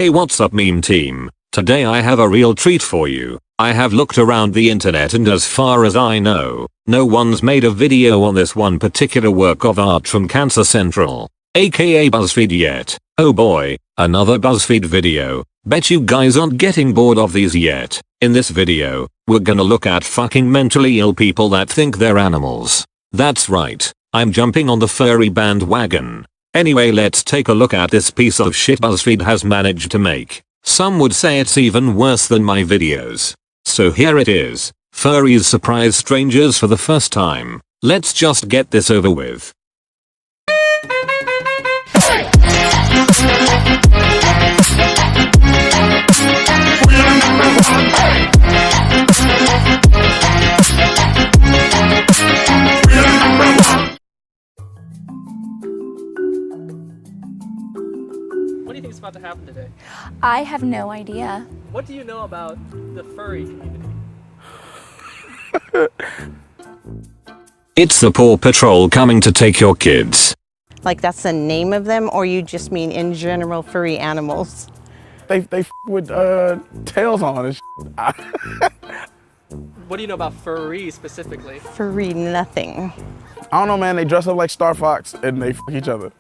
Hey, what's up, meme team? Today I have a real treat for you. I have looked around the internet and as far as I know, no one's made a video on this one particular work of art from Cancer Central, aka BuzzFeed yet. Oh boy, another BuzzFeed video. Bet you guys aren't getting bored of these yet. In this video, we're gonna look at fucking mentally ill people that think they're animals. That's right, I'm jumping on the furry bandwagon. Anyway, let's take a look at this piece of shit BuzzFeed has managed to make. Some would say it's even worse than my videos. So here it is. Furries surprise strangers for the first time. Let's just get this over with. What do you think is about to happen today? I have no idea. What do you know about the furry community? It's the Paw Patrol coming to take your kids. Like that's the name of them, or you just mean in general furry animals? They with tails on and What do you know about furry specifically? Furry nothing. I don't know, man. They dress up like Star Fox and they each other.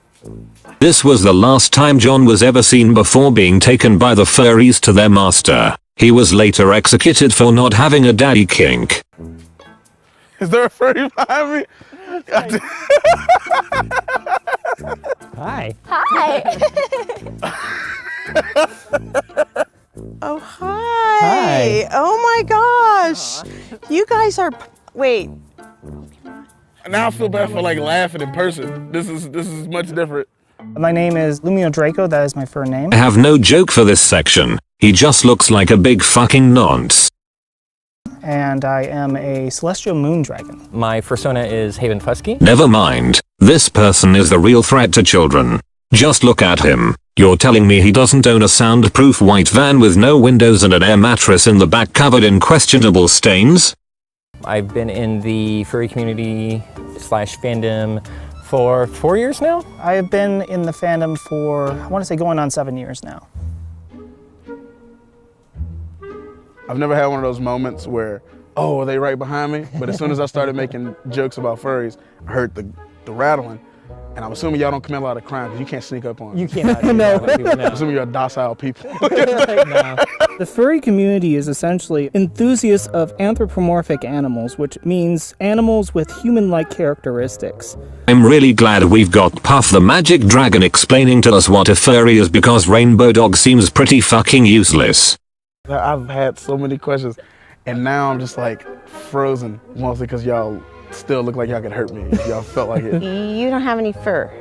This was the last time John was ever seen before being taken by the furries to their master. He was later executed for not having a daddy kink. Is there a furry behind me? Hi. Hi. Oh, hi. Oh my gosh. You guys are, wait. Now I feel bad for like laughing in person. This is much different. My name is Lumio Draco, that is my fur name. I have no joke for this section. He just looks like a big fucking nonce. And I am a celestial moon dragon. My fursona is Haven Fusky. Never mind. This person is the real threat to children. Just look at him. You're telling me he doesn't own a soundproof white van with no windows and an air mattress in the back covered in questionable stains? I've been in the furry community / fandom for 4 years now. I have been in the fandom for, I want to say going on 7 years now. I've never had one of those moments where, oh, are they right behind me? But as soon as I started making jokes about furries, I heard the rattling. And I'm assuming y'all don't commit a lot of crime because you can't sneak up on me. You cannot do that with people now. I'm assuming you're docile people. The furry community is essentially enthusiasts of anthropomorphic animals, which means animals with human-like characteristics. I'm really glad we've got Puff the Magic Dragon explaining to us what a furry is because Rainbow Dog seems pretty fucking useless. I've had so many questions and now I'm just like frozen, mostly because y'all still look like y'all could hurt me if y'all felt like it. You don't have any fur.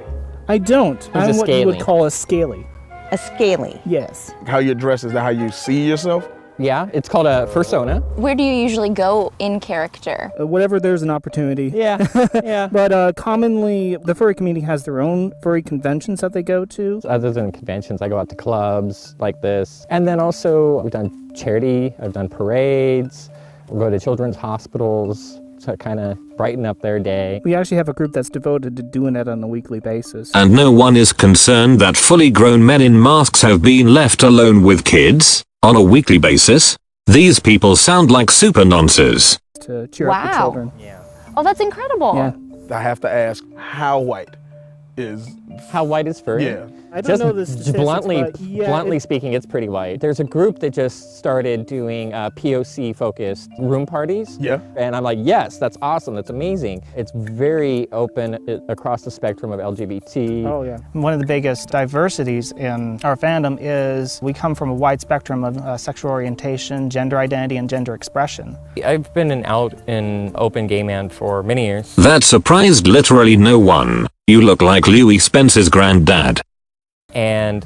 I don't. I'm what you would call a scaly. A scaly. Yes. How you dress, is that how you see yourself? Yeah, it's called a fursona. Where do you usually go in character? Whatever there's an opportunity. Yeah, yeah. But commonly, the furry community has their own furry conventions that they go to. Other than conventions, I go out to clubs like this. And then also, we've done charity, I've done parades, we'll go to children's hospitals to kind of brighten up their day. We actually have a group that's devoted to doing it on a weekly basis. And no one is concerned that fully grown men in masks have been left alone with kids on a weekly basis? These people sound like super nonces. To cheer up the children. Yeah. Oh, that's incredible. Yeah. I have to ask, how white is... How white is furry? Yeah. I don't know the statistics, bluntly, but yeah, bluntly speaking, it's pretty white. There's a group that just started doing POC-focused room parties. Yeah. And I'm like, yes, that's awesome, that's amazing. It's very open across the spectrum of LGBT. Oh yeah. One of the biggest diversities in our fandom is we come from a wide spectrum of sexual orientation, gender identity, and gender expression. I've been out in open gay man for many years. That surprised literally no one. You look like Louis Spence's granddad. And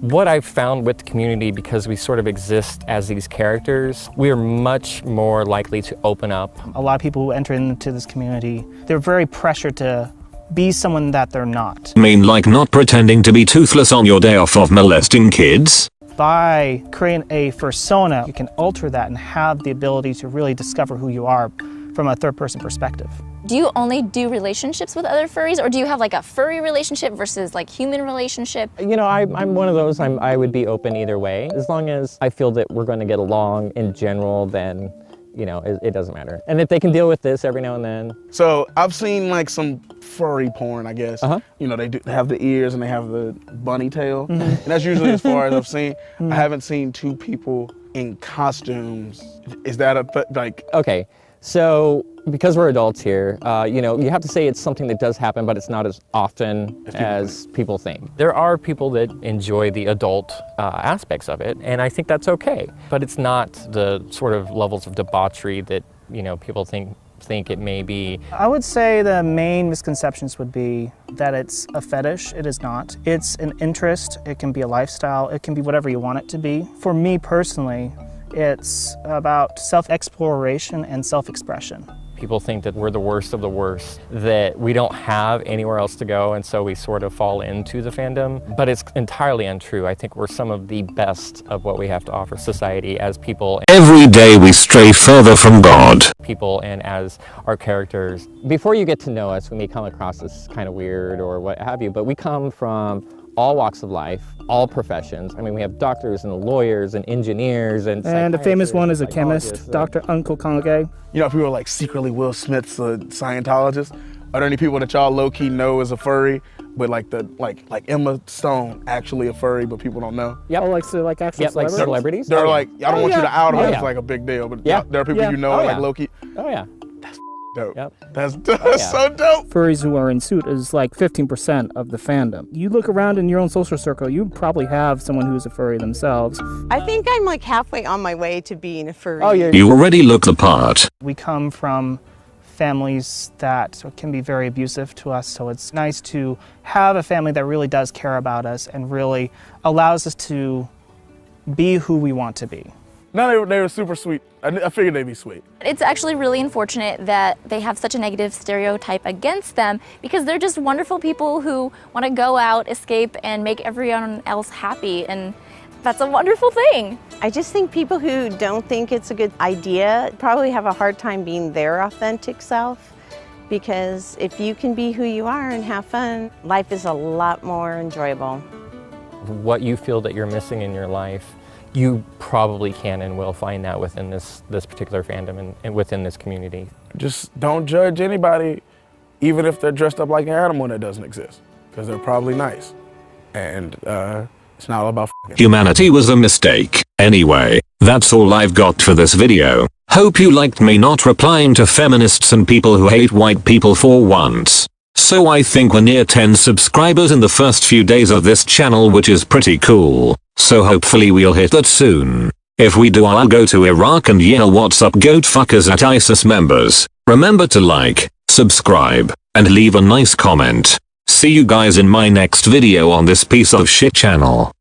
what I've found with the community, because we sort of exist as these characters, we're much more likely to open up. A lot of people who enter into this community, they're very pressured to be someone that they're not. Mean like not pretending to be toothless on your day off of molesting kids? By creating a fursona, you can alter that and have the ability to really discover who you are from a third-person perspective. do you only do relationships with other furries, or do you have like a furry relationship versus like human relationship? You know, I'm one of those, I would be open either way. As long as I feel that we're going to get along in general, then, you know, it doesn't matter. And if they can deal with this every now and then. So I've seen like some furry porn, I guess. You know, they have the ears and they have the bunny tail. And that's usually as far as I've seen. I haven't seen two people in costumes. Is that like... Okay, so because we're adults here, you know, you have to say it's something that does happen, but it's not as often as people think. There are people that enjoy the adult aspects of it, and I think that's okay. But it's not the sort of levels of debauchery that, you know, people think it may be. I would say the main misconceptions would be that it's a fetish. It is not. It's an interest. It can be a lifestyle. It can be whatever you want it to be. For me personally, it's about self-exploration and self-expression. People think that we're the worst of the worst, that we don't have anywhere else to go, and so we sort of fall into the fandom. But it's entirely untrue. I think we're some of the best of what we have to offer society as people. Every day we stray further from God. People and as our characters. Before you get to know us, we may come across as kind of weird or what have you, but we come from all walks of life, all professions. I mean, we have doctors and lawyers and engineers and the famous one is a chemist, Dr. Uncle Kage. You know, people are like secretly Will Smith's a Scientologist. Are there any people that y'all low-key know is a furry, but like Emma Stone actually a furry, but people don't know? Yep. Oh, like actual Yep, like celebrities. They're like, I don't want you to out her. Yeah. It's like a big deal, but Yeah. there are people you know like low-key. Oh yeah. Dope. Yep. That's so dope. Furries who are in suit is like 15% of the fandom. You look around in your own social circle, you probably have someone who's a furry themselves. I think I'm like halfway on my way to being a furry. Oh, You already look the part. We come from families that can be very abusive to us, so it's nice to have a family that really does care about us and really allows us to be who we want to be. No, they were super sweet. I figured they'd be sweet. It's actually really unfortunate that they have such a negative stereotype against them, because they're just wonderful people who want to go out, escape, and make everyone else happy, and that's a wonderful thing. I just think people who don't think it's a good idea probably have a hard time being their authentic self, because if you can be who you are and have fun, life is a lot more enjoyable. What you feel that you're missing in your life, you probably can and will find that within this particular fandom and within this community. Just don't judge anybody, even if they're dressed up like an animal that doesn't exist, because they're probably nice. And it's not all about f***ing. Humanity was a mistake. Anyway, that's all I've got for this video. Hope you liked me not replying to feminists and people who hate white people for once. So I think we're near 10 subscribers in the first few days of this channel, which is pretty cool. So hopefully we'll hit that soon. If we do, I'll go to Iraq and yell "What's up, goat fuckers" at ISIS members. Remember to like, subscribe, and leave a nice comment. See you guys in my next video on this piece of shit channel.